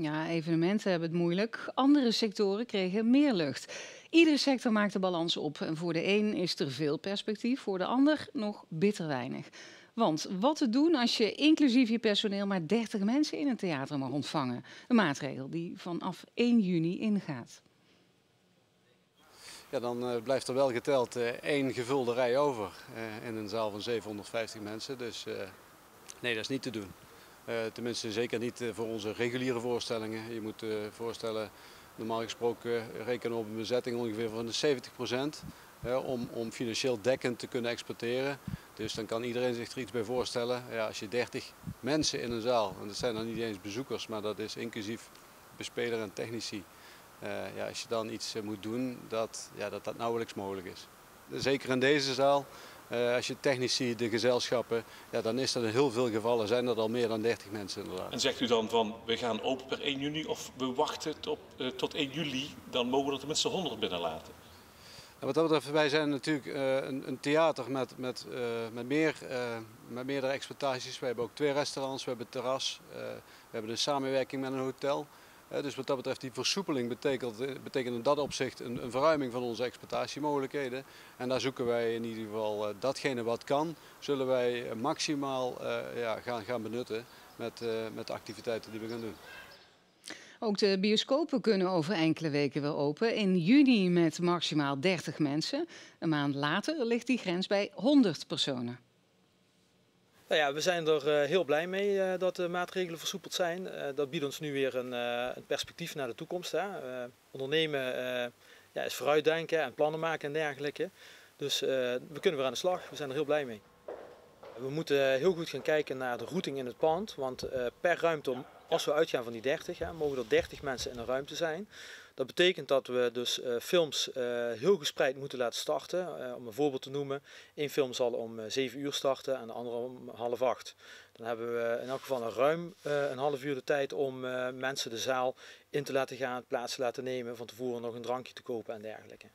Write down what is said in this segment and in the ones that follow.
Ja, evenementen hebben het moeilijk. Andere sectoren kregen meer lucht. Iedere sector maakt de balans op. En voor de een is er veel perspectief, voor de ander nog bitter weinig. Want wat te doen als je inclusief je personeel maar 30 mensen in een theater mag ontvangen? Een maatregel die vanaf 1 juni ingaat. Ja, dan blijft er wel geteld één gevulde rij over in een zaal van 750 mensen. Dus nee, dat is niet te doen. Tenminste, zeker niet voor onze reguliere voorstellingen. Je moet voorstellen, normaal gesproken rekenen we op een bezetting ongeveer van de 70%. Om financieel dekkend te kunnen exporteren. Dus dan kan iedereen zich er iets bij voorstellen. Ja, als je 30 mensen in een zaal, en dat zijn dan niet eens bezoekers, maar dat is inclusief bespeler en technici. Ja, als je dan iets moet doen, dat nauwelijks mogelijk is. Zeker in deze zaal, als je technici, de gezelschappen, ja, dan is dat in heel veel gevallen zijn dat al meer dan 30 mensen inderdaad. En zegt u dan van we gaan open per 1 juni of we wachten tot 1 juli, dan mogen we er tenminste 100 binnenlaten? Wat dat betreft, wij zijn natuurlijk een theater met meerdere exploitaties. We hebben ook 2 restaurants, we hebben het terras, we hebben de samenwerking met een hotel. Dus wat dat betreft, die versoepeling betekent in dat opzicht een verruiming van onze exploitatiemogelijkheden. En daar zoeken wij in ieder geval datgene wat kan, zullen wij maximaal gaan benutten met de activiteiten die we gaan doen. Ook de bioscopen kunnen over enkele weken weer open. In juni met maximaal 30 mensen. Een maand later ligt die grens bij 100 personen. Nou ja, we zijn er heel blij mee dat de maatregelen versoepeld zijn. Dat biedt ons nu weer een perspectief naar de toekomst. Ondernemen is vooruitdenken en plannen maken en dergelijke. Dus we kunnen weer aan de slag. We zijn er heel blij mee. We moeten heel goed gaan kijken naar de routing in het pand. Want per ruimte, als we uitgaan van die 30, mogen er 30 mensen in een ruimte zijn. Dat betekent dat we dus films heel gespreid moeten laten starten. Om een voorbeeld te noemen, één film zal om 7 uur starten en de andere om 7:30. Dan hebben we in elk geval ruim een half uur de tijd om mensen de zaal in te laten gaan, plaats te laten nemen, van tevoren nog een drankje te kopen en dergelijke.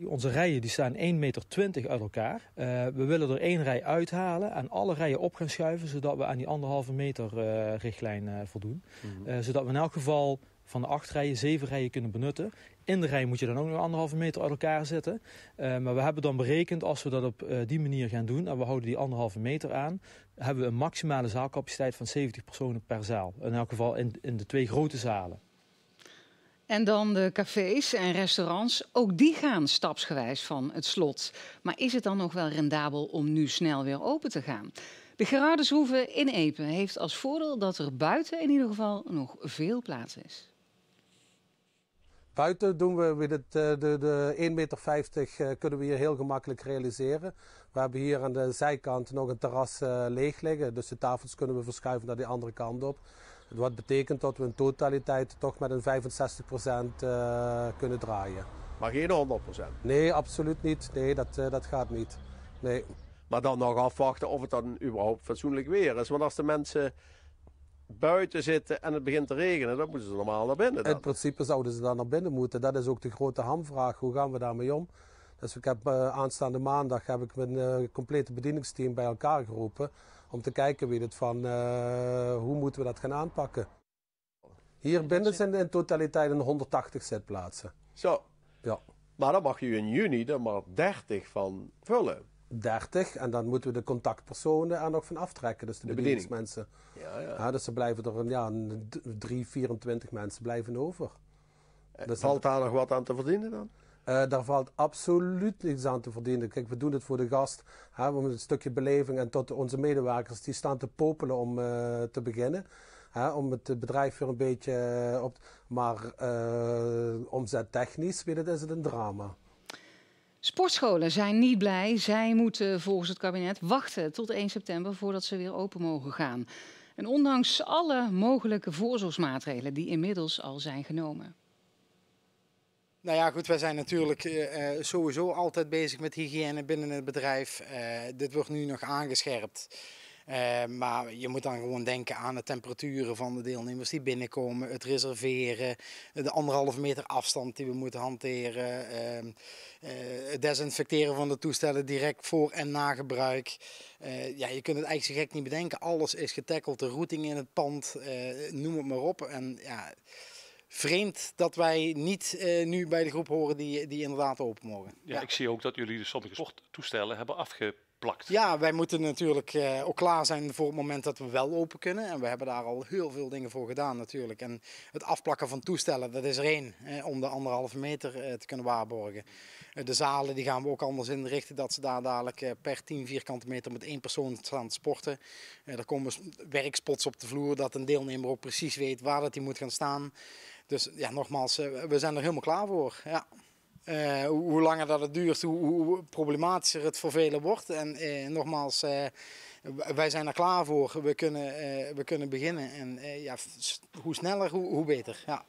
Onze rijen die staan 1,20 meter uit elkaar. We willen er 1 rij uithalen en alle rijen op gaan schuiven, zodat we aan die 1,5 meter richtlijn voldoen. Zodat we in elk geval van de 8 rijen 7 rijen kunnen benutten. In de rij moet je dan ook nog 1,5 meter uit elkaar zitten. Maar we hebben dan berekend, als we dat op die manier gaan doen en we houden die 1,5 meter aan, hebben we een maximale zaalcapaciteit van 70 personen per zaal. In elk geval in de 2 grote zalen. En dan de cafés en restaurants. Ook die gaan stapsgewijs van het slot. Maar is het dan nog wel rendabel om nu snel weer open te gaan? De Gerardeshoeve in Epe heeft als voordeel dat er buiten in ieder geval nog veel plaats is. Buiten doen we met de 1,50 meter kunnen we hier heel gemakkelijk realiseren. We hebben hier aan de zijkant nog een terras leeg liggen. Dus de tafels kunnen we verschuiven naar die andere kant op. Wat betekent dat we in totaliteit toch met een 65% kunnen draaien. Maar geen 100%? Nee, absoluut niet. Nee, dat gaat niet. Nee. Maar dan nog afwachten of het dan überhaupt fatsoenlijk weer is. Want als de mensen buiten zitten en het begint te regenen, dan moeten ze normaal naar binnen dan. In principe zouden ze dan naar binnen moeten. Dat is ook de grote hamvraag. Hoe gaan we daarmee om? Dus ik heb aanstaande maandag heb ik mijn complete bedieningsteam bij elkaar geroepen. Om te kijken hoe moeten we dat gaan aanpakken. Hier binnen zijn in totaliteit 180 zitplaatsen. Zo. Ja. Maar dan mag je in juni er maar 30 van vullen. 30 en dan moeten we de contactpersonen er nog van aftrekken. Dus de bedieningsmensen. Ja, dus er blijven er 24 mensen blijven over. Dus valt daar nog wat aan te verdienen dan? Daar valt absoluut niets aan te verdienen. Kijk, we doen het voor de gast. We hebben een stukje beleving en tot onze medewerkers die staan te popelen om te beginnen. Om het bedrijf weer een beetje op... Maar omzettechnisch is het een drama. Sportscholen zijn niet blij. Zij moeten volgens het kabinet wachten tot 1 september voordat ze weer open mogen gaan. En ondanks alle mogelijke voorzorgsmaatregelen die inmiddels al zijn genomen. Nou ja, goed, wij zijn natuurlijk sowieso altijd bezig met hygiëne binnen het bedrijf. Dit wordt nu nog aangescherpt. Maar je moet dan gewoon denken aan de temperaturen van de deelnemers die binnenkomen, het reserveren, de 1,5 meter afstand die we moeten hanteren, het desinfecteren van de toestellen direct voor en na gebruik. Ja, je kunt het eigenlijk zo gek niet bedenken. Alles is getackeld, de routing in het pand, noem het maar op. En ja, vreemd dat wij niet nu bij de groep horen die inderdaad open mogen. Ja, ik zie ook dat jullie dus sommige sporttoestellen hebben afgeplakt. Ja, wij moeten natuurlijk ook klaar zijn voor het moment dat we wel open kunnen. En we hebben daar al heel veel dingen voor gedaan natuurlijk. En het afplakken van toestellen, dat is er één, om de 1,5 meter te kunnen waarborgen. De zalen die gaan we ook anders inrichten, dat ze daar dadelijk per 10 vierkante meter met 1 persoon staan te sporten. Er komen werkspots op de vloer, dat een deelnemer ook precies weet waar dat hij moet gaan staan. Dus ja, nogmaals, we zijn er helemaal klaar voor. Ja. Hoe langer dat het duurt, hoe problematischer het voor velen wordt. En nogmaals, wij zijn er klaar voor. We kunnen beginnen. En ja, hoe sneller, hoe beter. Ja.